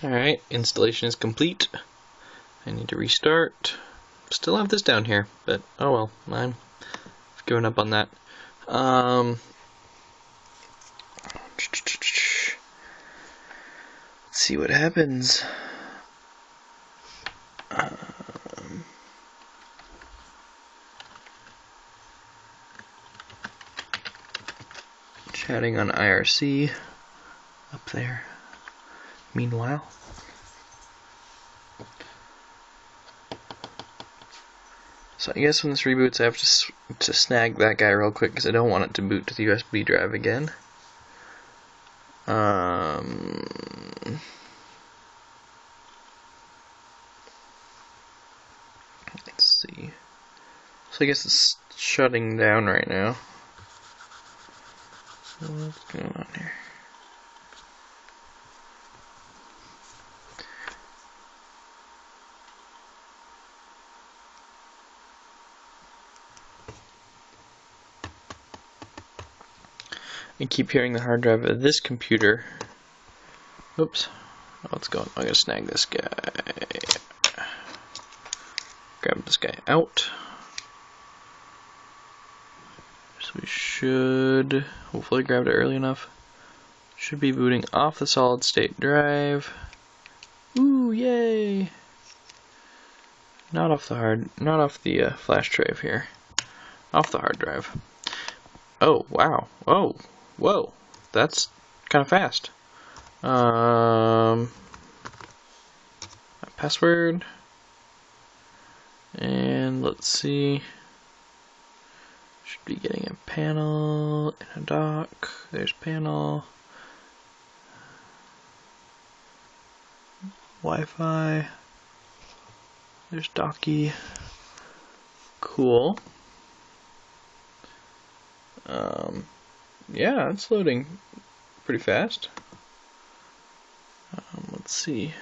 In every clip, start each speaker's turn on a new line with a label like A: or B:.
A: Alright, installation is complete. I need to restart. Still have this down here, but oh well, I've given up on that. Let's see what happens. Chatting on IRC up there. Meanwhile, so I guess when this reboots, I have to snag that guy real quick because I don't want it to boot to the USB drive again. Let's see. So I guess it's shutting down right now. So what's going on here? I keep hearing the hard drive of this computer. Oops. What's going on? I'm going to snag this guy. Grab this guy out. So we should, hopefully grabbed it early enough. Should be booting off the solid state drive. Ooh, yay! Not off the flash drive here. Off the hard drive. Oh, wow. Oh, whoa. That's kind of fast. Password. And let's see. Should be getting a panel and a dock. There's panel. Wi-Fi. There's docky. Cool. Yeah, it's loading pretty fast. Let's see.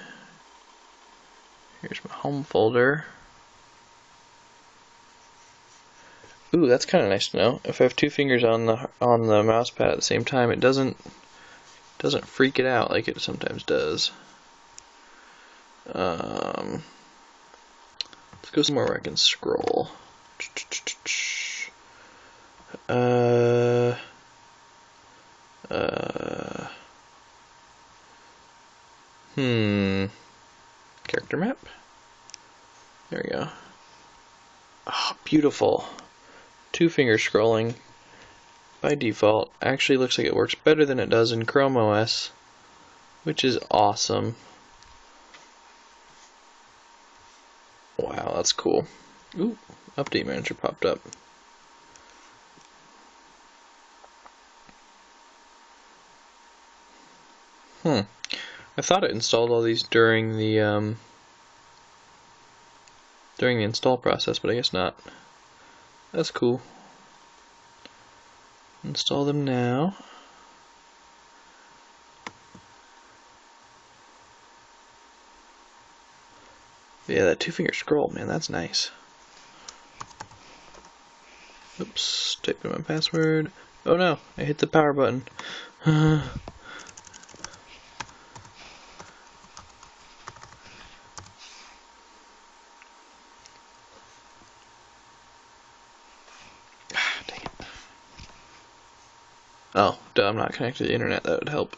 A: Here's my home folder. Ooh, that's kind of nice to know. If I have two fingers on the mouse pad at the same time, it doesn't freak it out like it sometimes does. Let's go somewhere where I can scroll. Character map? There we go. Oh, beautiful. Two finger scrolling by default. Actually looks like it works better than it does in Chrome OS, which is awesome. Wow, that's cool. Ooh, update manager popped up. I thought it installed all these during the install process, but I guess not. That's cool. Install them now. Yeah, that two-finger scroll, man, that's nice. Oops, type in my password. Oh no, I hit the power button. Oh, duh, I'm not connected to the internet. That would help.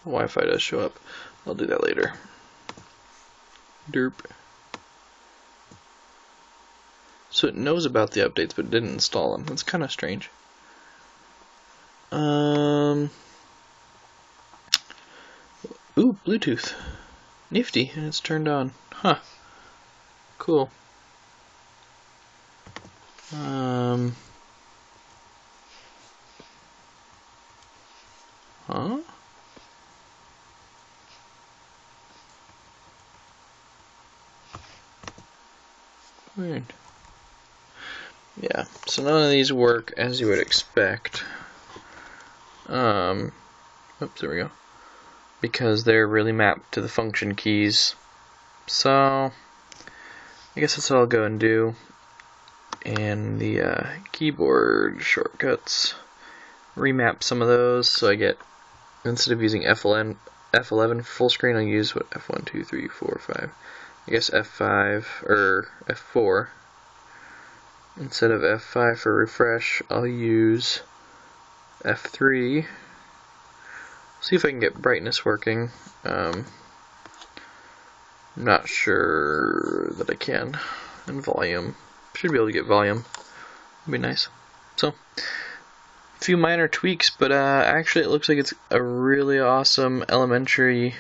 A: Wi-Fi does show up. I'll do that later. Derp. So it knows about the updates, but didn't install them. That's kind of strange. Ooh, Bluetooth. Nifty, and it's turned on. Huh. Cool. Huh? Weird. Yeah, so none of these work as you would expect. Oops, there we go. Because they're really mapped to the function keys. So, I guess that's what I'll go and do. And the keyboard shortcuts, remap some of those so I get, instead of using F11 full screen, I'll use what, F1, 2, 3, 4, 5. I guess F5 or F4. Instead of F5 for refresh, I'll use F3. See if I can get brightness working. Not sure that I can. And volume. Should be able to get volume. Would be nice. So, a few minor tweaks, but actually it looks like it's a really awesome elementary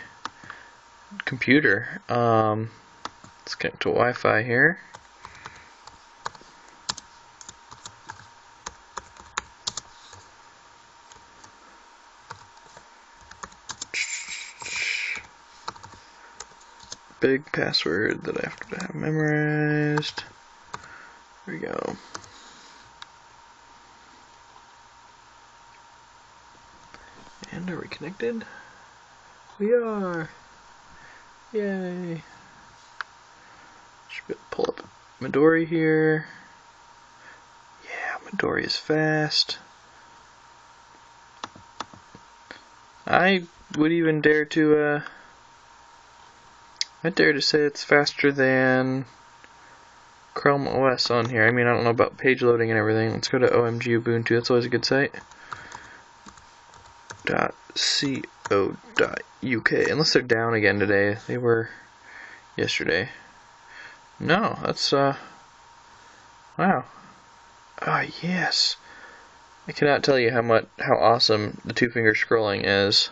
A: computer. Let's connect to Wi-Fi here. Big password that I have to have memorized. There we go. And are we connected? We are. Yay. Should be able to pull up Midori here. Yeah, Midori is fast. I would even dare to I dare to say it's faster than Chrome OS on here. I mean, I don't know about page loading and everything. Let's go to OMG Ubuntu. That's always a good site. .co.uk. Unless they're down again today. They were yesterday. No, that's wow. Ah, yes. I cannot tell you how awesome the two-finger scrolling is.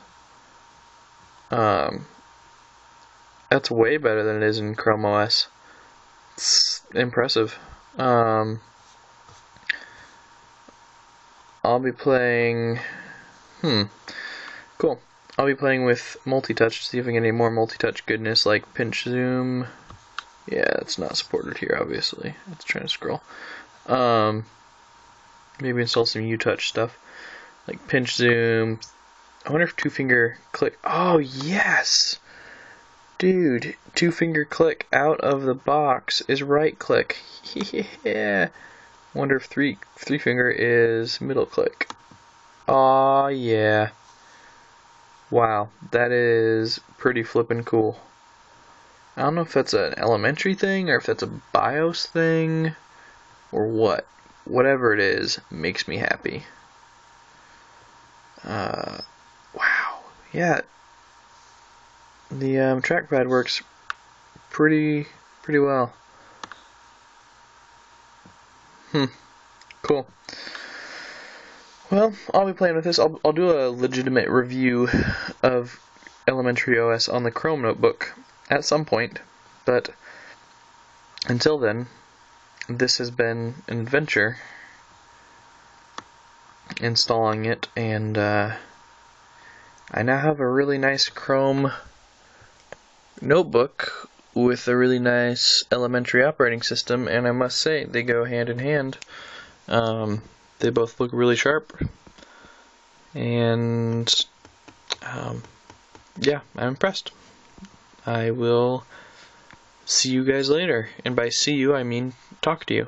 A: That's way better than it is in Chrome OS. It's impressive. I'll be playing... Cool. I'll be playing with multi-touch to see if I can get any more multi-touch goodness like pinch zoom. Yeah, it's not supported here, obviously. It's trying to scroll. Maybe install some U-touch stuff like pinch zoom. I wonder if two-finger click... Oh, yes! Dude, two-finger click out of the box is right-click. Yeah. Wonder if three-finger is middle-click. Aw, yeah. Wow, that is pretty flippin' cool. I don't know if that's an elementary thing or if that's a BIOS thing or what. Whatever it is, makes me happy. Wow. Yeah. The trackpad works pretty well. Cool. Well, I'll be playing with this. I'll do a legitimate review of Elementary OS on the Chrome notebook at some point, but until then, this has been an adventure installing it, and I now have a really nice Chrome notebook with a really nice elementary operating system, and I must say they go hand in hand. They both look really sharp, and yeah, I'm impressed. I will see you guys later, and by see you I mean talk to you.